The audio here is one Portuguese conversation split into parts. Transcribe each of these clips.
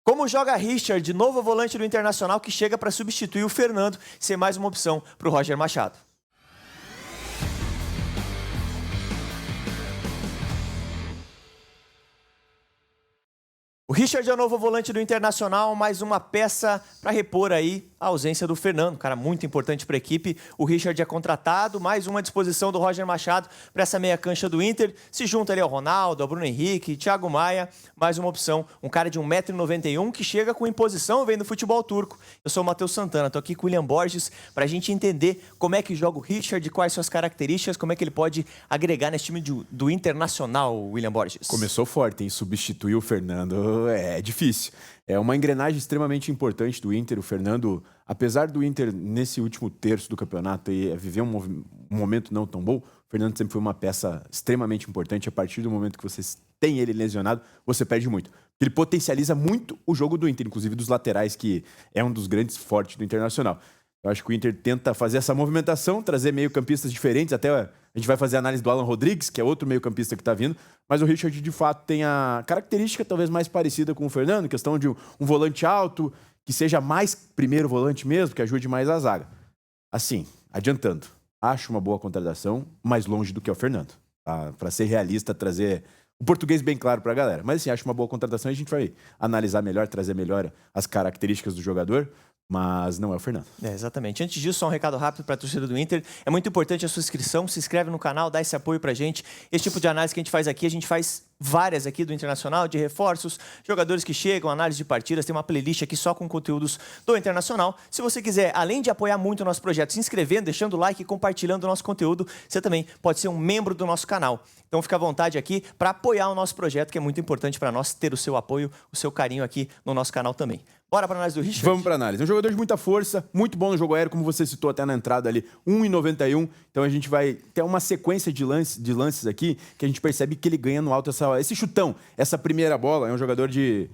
Como joga Richard, novo volante do Internacional que chega para substituir o Fernando, ser mais uma opção para o Roger Machado. O Richard é o novo volante do Internacional, mais uma peça para repor aí a ausência do Fernando, cara muito importante para a equipe. O Richard é contratado, mais uma disposição do Roger Machado para essa meia cancha do Inter. Se junta ali ao Ronaldo, ao Bruno Henrique, Thiago Maia, mais uma opção. Um cara de 1,91 m que chega com imposição, vem do futebol turco. Eu sou o Matheus Santana, estou aqui com o William Borges para a gente entender como é que joga o Richard, quais são as características, como é que ele pode agregar nesse time do Internacional, William Borges. Começou forte, hein? Substituir o Fernando é difícil. É uma engrenagem extremamente importante do Inter. O Fernando, apesar do Inter, nesse último terço do campeonato, viver um momento não tão bom, o Fernando sempre foi uma peça extremamente importante. A partir do momento que você tem ele lesionado, você perde muito. Ele potencializa muito o jogo do Inter, inclusive dos laterais, que é um dos grandes fortes do Internacional. Eu acho que o Inter tenta fazer essa movimentação, trazer meio-campistas diferentes. Até a gente vai fazer a análise do Alan Rodrigues, que é outro meio-campista que está vindo. Mas o Richard, de fato, tem a característica talvez mais parecida com o Fernando, questão de um volante alto, que seja mais primeiro volante mesmo, que ajude mais a zaga. Assim, adiantando, acho uma boa contratação, mais longe do que o Fernando. Tá? Para ser realista, trazer o português bem claro para a galera. Mas assim, acho uma boa contratação e a gente vai analisar melhor, trazer melhor as características do jogador. Mas não é o Fernando. Exatamente. Antes disso, só um recado rápido para a torcida do Inter. É muito importante a sua inscrição, se inscreve no canal, dá esse apoio pra gente. Esse tipo de análise que a gente faz aqui, a gente faz várias aqui do Internacional, de reforços, jogadores que chegam, análise de partidas, tem uma playlist aqui só com conteúdos do Internacional. Se você quiser, além de apoiar muito o nosso projeto, se inscrevendo, deixando o like e compartilhando o nosso conteúdo, você também pode ser um membro do nosso canal. Então fica à vontade aqui para apoiar o nosso projeto, que é muito importante para nós ter o seu apoio, o seu carinho aqui no nosso canal também. Bora para a análise do Richard? Vamos para a análise. É um jogador de muita força, muito bom no jogo aéreo, como você citou até na entrada ali, 1,91 m. Então a gente vai ter uma sequência de lances aqui que a gente percebe que ele ganha no alto esse chutão, essa primeira bola. É um jogador de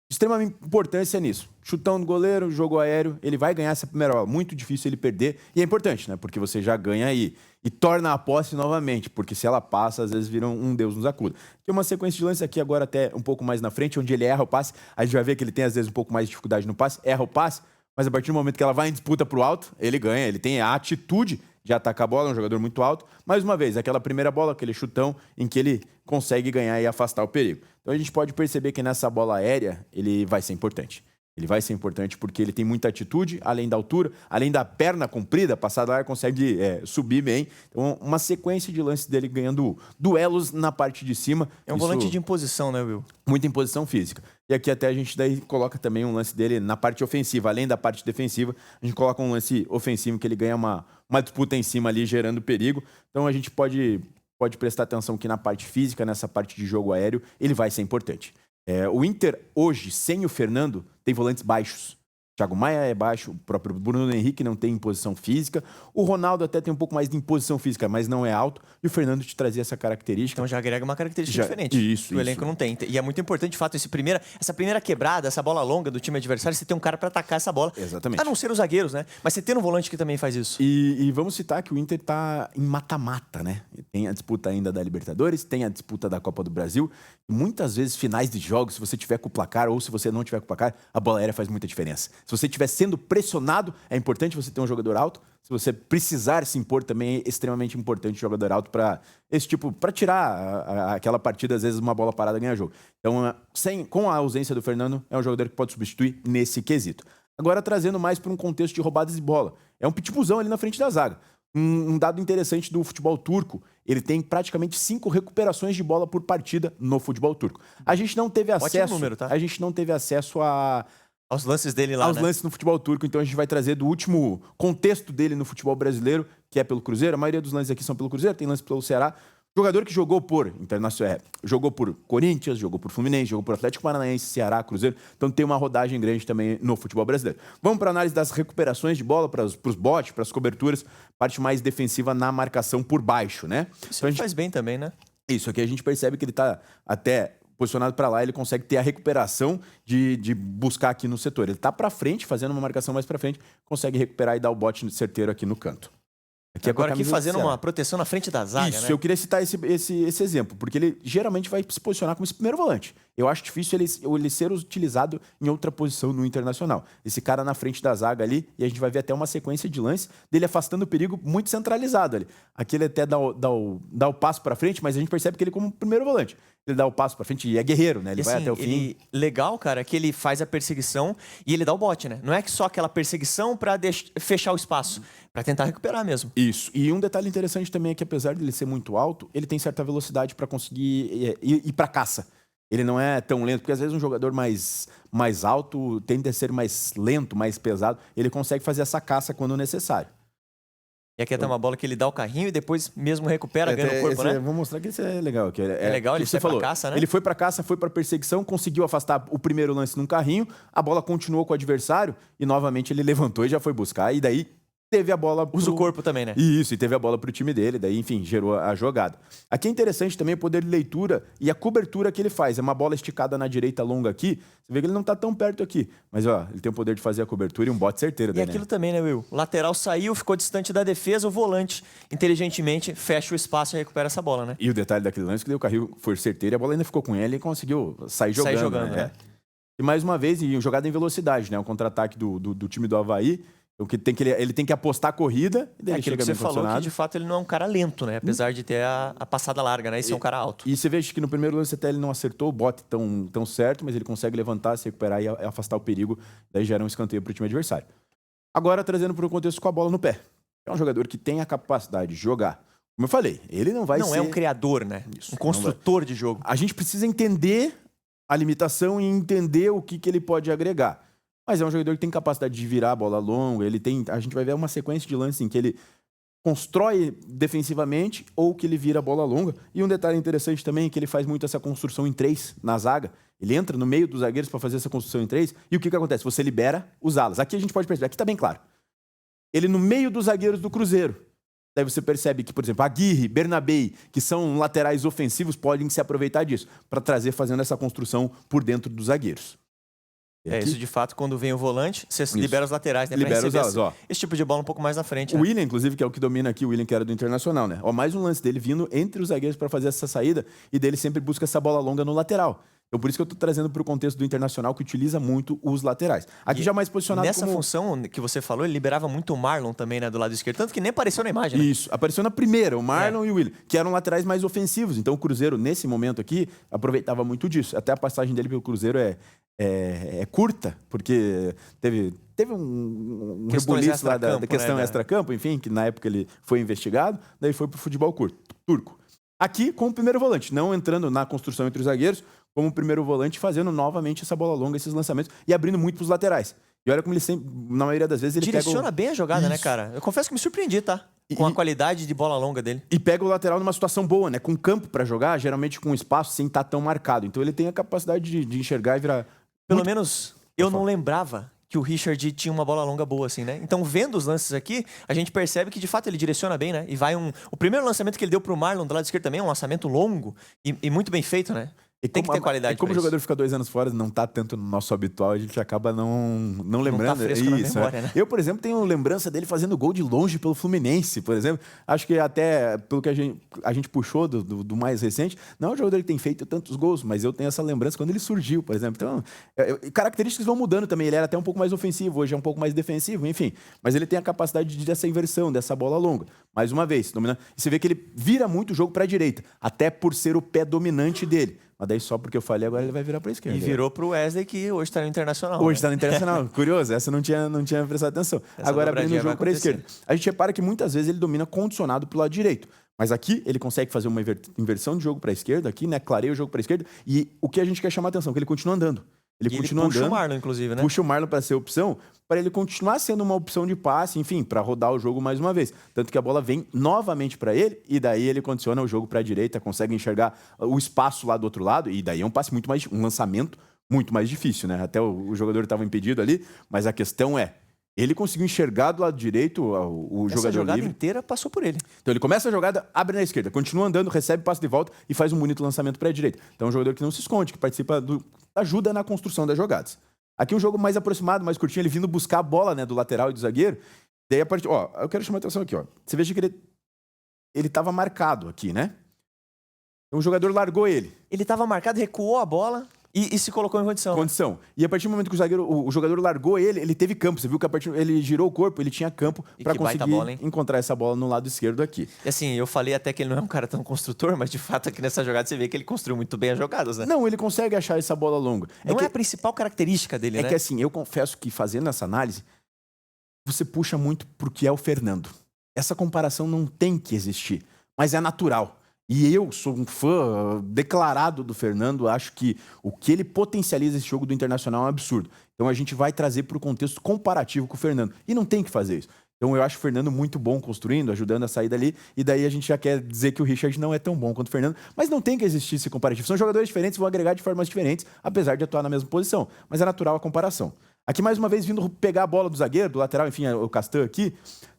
extrema importância nisso. Chutão do goleiro, jogo aéreo, ele vai ganhar essa primeira bola. Muito difícil ele perder. E é importante, né? Porque você já ganha aí. E torna a posse novamente, porque se ela passa, às vezes vira um Deus nos acuda. Tem uma sequência de lances aqui agora até um pouco mais na frente, onde ele erra o passe. A gente vai ver que ele tem às vezes um pouco mais de dificuldade no passe, erra o passe, mas a partir do momento que ela vai em disputa pro alto, ele ganha. Ele tem a atitude de atacar a bola, é um jogador muito alto. Mais uma vez, aquela primeira bola, aquele chutão em que ele consegue ganhar e afastar o perigo. Então a gente pode perceber que nessa bola aérea ele vai ser importante. Ele vai ser importante porque ele tem muita atitude, além da altura, além da perna comprida, passada lá, consegue subir bem. Então, uma sequência de lances dele ganhando duelos na parte de cima. É um volante de imposição, né, Will? Muita imposição física. E aqui até a gente daí coloca também um lance dele na parte ofensiva. Além da parte defensiva, a gente coloca um lance ofensivo que ele ganha uma disputa em cima ali, gerando perigo. Então a gente pode prestar atenção que na parte física, nessa parte de jogo aéreo, ele vai ser importante. O Inter, hoje, sem o Fernando, tem volantes baixos. Thiago Maia é baixo, o próprio Bruno Henrique não tem imposição física. O Ronaldo até tem um pouco mais de imposição física, mas não é alto. E o Fernando te trazia essa característica. Então já agrega uma característica diferente. Isso, que o elenco não tem. E é muito importante, de fato, essa primeira quebrada, essa bola longa do time adversário, você tem um cara para atacar essa bola. Exatamente. A não ser os zagueiros, né? Mas você tem um volante que também faz isso. E vamos citar que o Inter tá em mata-mata, né? Tem a disputa ainda da Libertadores, tem a disputa da Copa do Brasil. E muitas vezes, finais de jogos, se você tiver com o placar ou se você não tiver com o placar, a bola aérea faz muita diferença. Se você estiver sendo pressionado, é importante você ter um jogador alto. Se você precisar se impor, também é extremamente importante o jogador alto para tirar aquela partida, às vezes uma bola parada ganha jogo. Então, com a ausência do Fernando, é um jogador que pode substituir nesse quesito. Agora, trazendo mais para um contexto de roubadas de bola. É um pitbullzão ali na frente da zaga. Um dado interessante do futebol turco, ele tem praticamente 5 recuperações de bola por partida no futebol turco. A gente não teve acesso, ótimo número, tá? A gente não teve acesso aos lances dele lá, aos lances no futebol turco, então a gente vai trazer do último contexto dele no futebol brasileiro, que é pelo Cruzeiro. A maioria dos lances aqui são pelo Cruzeiro, tem lance pelo Ceará. Jogador que jogou por Internacional, jogou por Corinthians, jogou por Fluminense, jogou por Atlético Paranaense, Ceará, Cruzeiro. Então tem uma rodagem grande também no futebol brasileiro. Vamos para a análise das recuperações de bola, para os botes, para as coberturas, parte mais defensiva na marcação por baixo, né? Isso então, faz bem também, né? Isso, aqui a gente percebe que ele está até posicionado para lá, ele consegue ter a recuperação de buscar aqui no setor. Ele está para frente, fazendo uma marcação mais para frente, consegue recuperar e dar o bote certeiro aqui no canto. Agora aqui fazendo uma proteção na frente da zaga, Isso, né? eu queria citar esse exemplo, porque ele geralmente vai se posicionar como esse primeiro volante. Eu acho difícil ele ser utilizado em outra posição no Internacional. Esse cara na frente da zaga ali, e a gente vai ver até uma sequência de lances dele afastando o perigo muito centralizado ali. Aqui ele até dá o passo para frente, mas a gente percebe que ele como primeiro volante. Ele dá o passo para frente e é guerreiro, né? Ele vai até o fim. Legal, cara, é que ele faz a perseguição e ele dá o bote, né? Não é que só aquela perseguição para fechar o espaço, para tentar recuperar mesmo. Isso. E um detalhe interessante também é que apesar dele ser muito alto, ele tem certa velocidade para conseguir ir para caça. Ele não é tão lento, porque às vezes um jogador mais alto tende a ser mais lento, mais pesado. Ele consegue fazer essa caça quando necessário. E aqui tem uma bola que ele dá o carrinho e depois mesmo recupera, ganha o corpo, né? Vou mostrar que isso é legal. É legal, ele foi pra caça, né? Ele foi pra caça, foi pra perseguição, conseguiu afastar o primeiro lance num carrinho, a bola continuou com o adversário e novamente ele levantou e já foi buscar. E daí teve a bola... Usa o corpo também, né? Isso, e teve a bola pro time dele, daí, enfim, gerou a jogada. Aqui é interessante também o poder de leitura e a cobertura que ele faz. É uma bola esticada na direita longa aqui, você vê que ele não tá tão perto aqui. Mas, ó, ele tem o poder de fazer a cobertura e um bote certeiro. E aquilo também, né, Will? O lateral saiu, ficou distante da defesa, o volante, inteligentemente, fecha o espaço e recupera essa bola, né? E o detalhe daquele lance que o carrinho foi certeiro e a bola ainda ficou com ele e conseguiu sair jogando. Né? E mais uma vez, jogada em velocidade, né? Um contra-ataque do time do Avaí. Ele tem que apostar a corrida. E daí aquilo que você falou, que de fato ele não é um cara lento, né? Apesar de ter a passada larga, né? Esse é um cara alto. E você vê que no primeiro lance até ele não acertou o bote tão certo, mas ele consegue levantar, se recuperar e afastar o perigo. Daí gera um escanteio para o time adversário. Agora, trazendo para o contexto com a bola no pé. É um jogador que tem a capacidade de jogar. Como eu falei, ele não vai ser... Não é um criador, né? Isso, um construtor de jogo. A gente precisa entender a limitação e entender o que ele pode agregar. Mas é um jogador que tem capacidade de virar a bola longa. A gente vai ver uma sequência de lances em que ele constrói defensivamente ou que ele vira a bola longa. E um detalhe interessante também é que ele faz muito essa construção em 3 na zaga. Ele entra no meio dos zagueiros para fazer essa construção em 3. E o que acontece? Você libera os alas. Aqui a gente pode perceber, aqui está bem claro. Ele no meio dos zagueiros do Cruzeiro. Daí você percebe que, por exemplo, Aguirre, Bernabei, que são laterais ofensivos, podem se aproveitar disso para trazer, fazendo essa construção por dentro dos zagueiros. Isso de fato, quando vem o volante, você libera os laterais, né? Libera os alas, ó. Esse tipo de bola um pouco mais na frente. O William, inclusive, que é o que domina aqui, o William que era do Internacional, né? Ó, mais um lance dele vindo entre os zagueiros para fazer essa saída e dele sempre busca essa bola longa no lateral. Então, por isso que eu tô trazendo para o contexto do Internacional, que utiliza muito os laterais. Aqui já mais posicionado nessa função que você falou, ele liberava muito o Marlon também, né, do lado esquerdo, tanto que nem apareceu na imagem, né? Isso, apareceu na primeira, o Marlon e o William, que eram laterais mais ofensivos. Então, o Cruzeiro, nesse momento aqui, aproveitava muito disso. Até a passagem dele pelo Cruzeiro é curta, porque teve um rebuliço lá da questão extra-campo, enfim, que na época ele foi investigado, daí foi pro futebol turco. Aqui, com o primeiro volante, não entrando na construção entre os zagueiros, como o primeiro volante, fazendo novamente essa bola longa, esses lançamentos, e abrindo muito pros laterais. E olha como ele sempre, na maioria das vezes, ele direciona bem a jogada, né, cara? Eu confesso que me surpreendi, tá? Com a qualidade de bola longa dele. E pega o lateral numa situação boa, né? Com campo pra jogar, geralmente com espaço sem estar tão marcado. Então ele tem a capacidade de enxergar e virar... Pelo menos eu não lembrava que o Richard tinha uma bola longa boa, assim, né? Então, vendo os lances aqui, a gente percebe que, de fato, ele direciona bem, né? E vai o primeiro lançamento que ele deu pro Marlon do lado esquerdo também é um lançamento longo e muito bem feito, né? Tem que ter qualidade. E como o jogador fica 2 anos fora, não tá tanto no nosso habitual, a gente acaba não lembrando. Não tá fresco na memória, né? Eu, por exemplo, tenho lembrança dele fazendo gol de longe pelo Fluminense, por exemplo. Acho que até pelo que a gente puxou do mais recente, não é um jogador que tem feito tantos gols, mas eu tenho essa lembrança quando ele surgiu, por exemplo. Então, características vão mudando também. Ele era até um pouco mais ofensivo, hoje é um pouco mais defensivo, enfim. Mas ele tem a capacidade dessa inversão, dessa bola longa. Mais uma vez, dominando. E você vê que ele vira muito o jogo para a direita, até por ser o pé dominante dele. Mas daí só porque eu falei, agora ele vai virar para a esquerda. E virou para o Wesley, que hoje está no Internacional. Hoje está no Internacional. Curioso, essa eu não tinha prestado atenção. Agora abrindo o jogo para a esquerda. A gente repara que muitas vezes ele domina condicionado para o lado direito. Mas aqui ele consegue fazer uma inversão de jogo para a esquerda, aqui, né? Clareia o jogo para a esquerda. E o que a gente quer chamar a atenção, que ele continua andando. Ele puxa o Marlon, inclusive, né? Puxa o Marlon para ser opção, para ele continuar sendo uma opção de passe, enfim, para rodar o jogo mais uma vez. Tanto que a bola vem novamente para ele, e daí ele condiciona o jogo para a direita, consegue enxergar o espaço lá do outro lado, e daí é um lançamento muito mais difícil, né? Até o jogador estava impedido ali, mas a questão é, ele conseguiu enxergar do lado direito o jogador livre. Essa jogada inteira passou por ele. Então ele começa a jogada, abre na esquerda, continua andando, recebe passe de volta e faz um bonito lançamento para a direita. Então é um jogador que não se esconde, que participa ajuda na construção das jogadas. Aqui um jogo mais aproximado, mais curtinho, ele vindo buscar a bola, né, do lateral e do zagueiro. Daí a partir, ó, eu quero chamar a atenção aqui, ó. Você veja que ele estava marcado aqui, né? Então o jogador largou ele. Ele estava marcado, recuou a bola E se colocou em condição. Condição. E a partir do momento que o jogador largou ele teve campo. Você viu que ele girou o corpo, ele tinha campo para conseguir bola, encontrar essa bola no lado esquerdo aqui. E assim, eu falei até que ele não é um cara tão construtor, mas de fato aqui nessa jogada você vê que ele construiu muito bem as jogadas, né? Não, ele consegue achar essa bola longa. Não é a principal característica dele, né? É que assim, eu confesso que fazendo essa análise, você puxa muito pro que é o Fernando. Essa comparação não tem que existir, mas é natural. E eu sou um fã declarado do Fernando, acho que o que ele potencializa esse jogo do Internacional é um absurdo. Então a gente vai trazer para o contexto comparativo com o Fernando. E não tem que fazer isso. Então eu acho o Fernando muito bom construindo, ajudando a sair dali, e daí a gente já quer dizer que o Richard não é tão bom quanto o Fernando, mas não tem que existir esse comparativo. São jogadores diferentes, vão agregar de formas diferentes, apesar de atuar na mesma posição. Mas é natural a comparação. Aqui, mais uma vez, vindo pegar a bola do zagueiro, do lateral, enfim, o Castan aqui,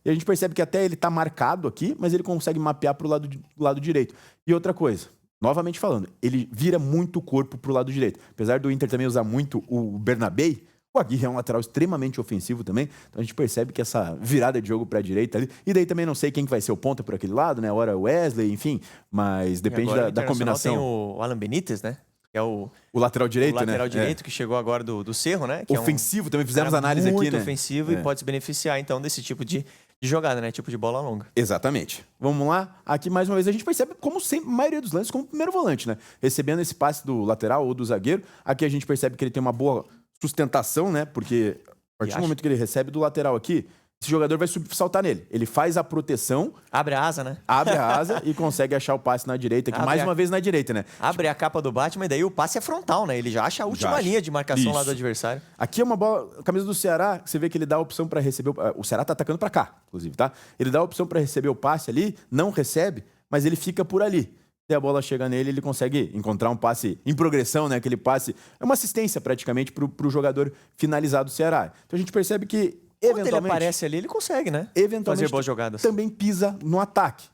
e a gente percebe que até ele está marcado aqui, mas ele consegue mapear para o lado direito. E outra coisa, novamente falando, ele vira muito o corpo para o lado direito. Apesar do Inter também usar muito o Bernabé, o Aguirre é um lateral extremamente ofensivo também, então a gente percebe que essa virada de jogo para a direita ali, e daí também não sei quem que vai ser o ponta por aquele lado, né? Ora Wesley, enfim, mas depende da combinação. Tem o Alan Benítez, né? Que é o lateral direito, né? O lateral direito, que chegou agora do Cerro, né? Que ofensivo, também fizemos análise aqui, né? Muito ofensivo e pode se beneficiar, então, desse tipo de jogada, né? Tipo de bola longa. Exatamente. Vamos lá. Aqui, mais uma vez, a gente percebe, como sempre, a maioria dos lances, como primeiro volante, né? Recebendo esse passe do lateral ou do zagueiro. Aqui a gente percebe que ele tem uma boa sustentação, né? Porque a partir do momento que ele recebe do lateral aqui, esse jogador vai saltar nele. Ele faz a proteção. Abre a asa, né? Abre a asa e consegue achar o passe na direita, aqui, mais uma vez na direita, né? Abre a capa do Batman e daí o passe é frontal, né? Ele já acha a última linha de marcação lá do adversário. Aqui é uma bola, a camisa do Ceará, você vê que ele dá a opção para receber. O Ceará tá atacando para cá, inclusive, tá? Ele dá a opção para receber o passe ali, não recebe, mas ele fica por ali. E a bola chega nele, ele consegue encontrar um passe em progressão, né? Aquele passe é uma assistência praticamente pro jogador finalizar do Ceará. Então a gente percebe que quando ele aparece ali, ele consegue, né? Eventualmente, fazer boas jogadas. Também pisa no ataque.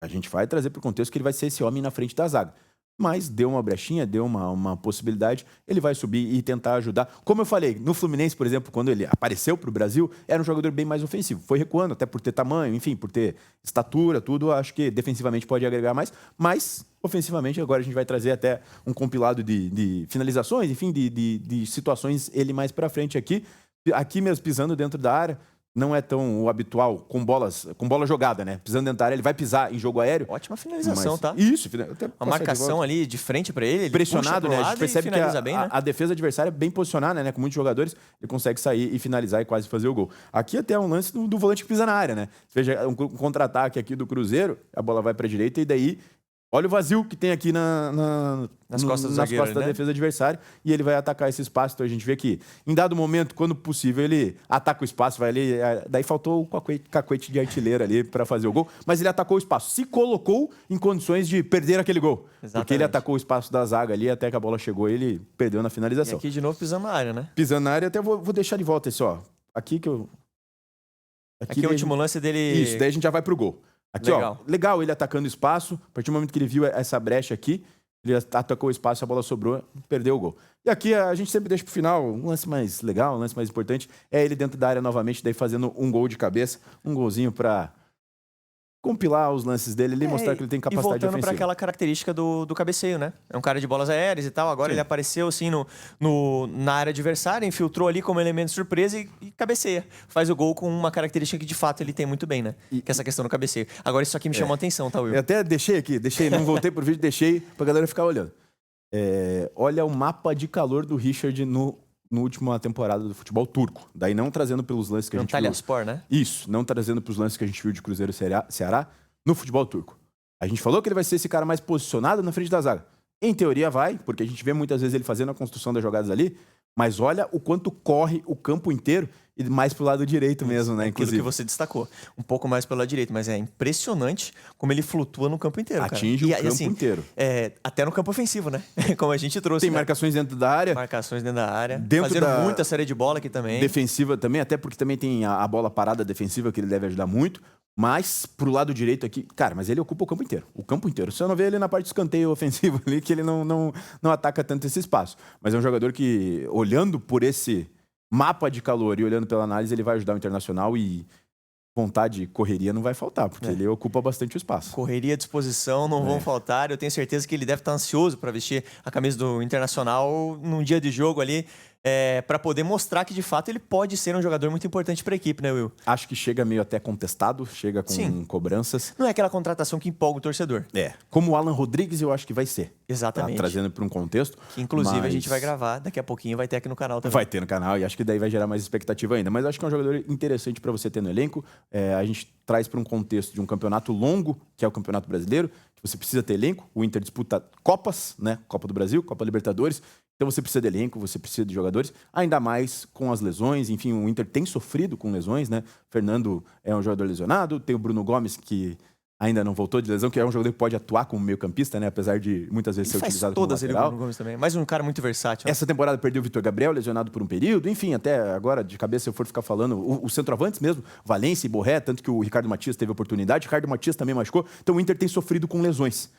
A gente vai trazer para o contexto que ele vai ser esse homem na frente da zaga. Mas deu uma brechinha, deu uma possibilidade, ele vai subir e tentar ajudar. Como eu falei, no Fluminense, por exemplo, quando ele apareceu para o Brasil, era um jogador bem mais ofensivo. Foi recuando, até por ter tamanho, enfim, por ter estatura, tudo. Acho que defensivamente pode agregar mais. Mas, ofensivamente, agora a gente vai trazer até um compilado de finalizações, enfim, de situações ele mais para frente aqui. Aqui mesmo, pisando dentro da área, não é tão o habitual com bola jogada, né? Pisando dentro da área, ele vai pisar em jogo aéreo. Ótima finalização, tá? Isso. A marcação ali de frente para ele pressionado, né? A gente percebe que bem, né? a defesa adversária é bem posicionada, né? Com muitos jogadores, ele consegue sair e finalizar e quase fazer o gol. Aqui até um lance do volante que pisa na área, né? Veja, um contra-ataque aqui do Cruzeiro, a bola vai para a direita e daí... Olha o vazio que tem aqui nas costas da defesa adversária e ele vai atacar esse espaço. Então a gente vê que, em dado momento, quando possível, ele ataca o espaço, vai ali. Daí faltou o cacuete de artilheiro ali para fazer o gol, mas ele atacou o espaço, se colocou em condições de perder aquele gol. Exatamente. Porque ele atacou o espaço da zaga ali até que a bola chegou e ele perdeu na finalização. E aqui de novo pisando na área, né? Pisando na área, até vou deixar de volta esse, ó. Aqui que eu. Aqui é o último lance dele. Isso, daí a gente já vai pro gol. Aqui, legal. Ó, legal ele atacando o espaço. A partir do momento que ele viu essa brecha aqui, ele atacou o espaço, a bola sobrou, perdeu o gol. E aqui a gente sempre deixa pro final um lance mais legal, um lance mais importante. É ele dentro da área novamente, daí fazendo um gol de cabeça, um golzinho para compilar os lances dele e mostrar que ele tem capacidade ofensiva. E voltando para aquela característica do cabeceio, né? É um cara de bolas aéreas e tal. Agora ele apareceu assim na área adversária, infiltrou ali como elemento de surpresa e cabeceia. Faz o gol com uma característica que de fato ele tem muito bem, né? Que é essa questão do cabeceio. Agora isso aqui me chamou a atenção, tá, Will? Eu até deixei, não voltei pro vídeo, deixei pra galera ficar olhando. Olha o mapa de calor do Richard no última temporada do futebol turco. Daí não trazendo pelos lances que a gente viu. Antalyaspor, né? Isso, não trazendo pelos lances que a gente viu de Cruzeiro e Ceará no futebol turco. A gente falou que ele vai ser esse cara mais posicionado na frente da zaga. Em teoria vai, porque a gente vê muitas vezes ele fazendo a construção das jogadas ali, mas olha o quanto corre o campo inteiro e mais pro lado direito mesmo, né? Inclusive. Aquilo que você destacou. Um pouco mais pelo lado direito, mas é impressionante como ele flutua no campo inteiro, Atinge cara. o campo inteiro. Até no campo ofensivo, né? Como a gente trouxe. Tem marcações dentro da área. Marcações dentro da área. Fazendo muita série de bola aqui também. Defensiva também, até porque também tem a bola parada defensiva que ele deve ajudar muito. Mas, pro lado direito aqui, cara, mas ele ocupa o campo inteiro. O campo inteiro. Você não vê ele na parte de escanteio ofensivo ali, que ele não ataca tanto esse espaço. Mas é um jogador que, olhando por esse mapa de calor e olhando pela análise, ele vai ajudar o Internacional e vontade e correria não vai faltar, porque ele ocupa bastante o espaço. Correria à disposição não vão faltar. Eu tenho certeza que ele deve estar ansioso para vestir a camisa do Internacional num dia de jogo ali, para poder mostrar que, de fato, ele pode ser um jogador muito importante para a equipe, né, Will? Acho que chega meio até contestado, chega com cobranças. Não é aquela contratação que empolga o torcedor. Como o Alan Rodrigues, eu acho que vai ser. Exatamente. Tá trazendo para um contexto. Que, inclusive, a gente vai gravar, daqui a pouquinho vai ter aqui no canal também. Vai ter no canal e acho que daí vai gerar mais expectativa ainda. Mas acho que é um jogador interessante para você ter no elenco. A gente traz para um contexto de um campeonato longo, que é o Campeonato Brasileiro, que você precisa ter elenco. O Inter disputa Copas, né? Copa do Brasil, Copa Libertadores. Então você precisa de elenco, você precisa de jogadores, ainda mais com as lesões. Enfim, o Inter tem sofrido com lesões, né? Fernando é um jogador lesionado, tem o Bruno Gomes, que ainda não voltou de lesão, que é um jogador que pode atuar como meio-campista, né? Apesar de muitas vezes ser utilizado como lateral. Ele, o Bruno Gomes também. Mais um cara muito versátil. Né? Essa temporada perdeu o Vitor Gabriel, lesionado por um período. Enfim, até agora, de cabeça, se eu for ficar falando, o centroavantes mesmo, Valência e Borré, tanto que o Ricardo Matias teve oportunidade. O Ricardo Matias também machucou. Então o Inter tem sofrido com lesões.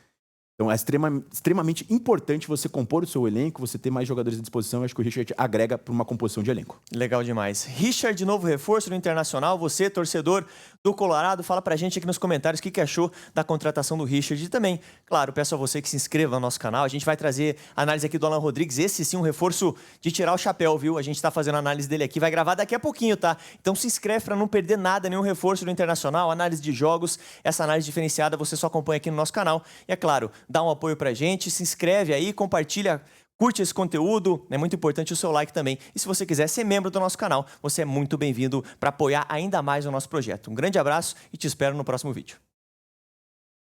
Então é extremamente importante você compor o seu elenco, você ter mais jogadores à disposição. Eu acho que o Richard agrega para uma composição de elenco. Legal demais. Richard, novo reforço do Internacional. Você, torcedor do Colorado, fala pra gente aqui nos comentários o que achou da contratação do Richard. E também, claro, peço a você que se inscreva no nosso canal. A gente vai trazer a análise aqui do Alan Rodrigues. Esse sim, um reforço de tirar o chapéu, viu? A gente tá fazendo a análise dele aqui. Vai gravar daqui a pouquinho, tá? Então se inscreve para não perder nada, nenhum reforço do Internacional, análise de jogos. Essa análise diferenciada você só acompanha aqui no nosso canal. E é claro, dá um apoio pra gente, se inscreve aí, compartilha, curte esse conteúdo, é muito importante o seu like também. E se você quiser ser membro do nosso canal, você é muito bem-vindo para apoiar ainda mais o nosso projeto. Um grande abraço e te espero no próximo vídeo.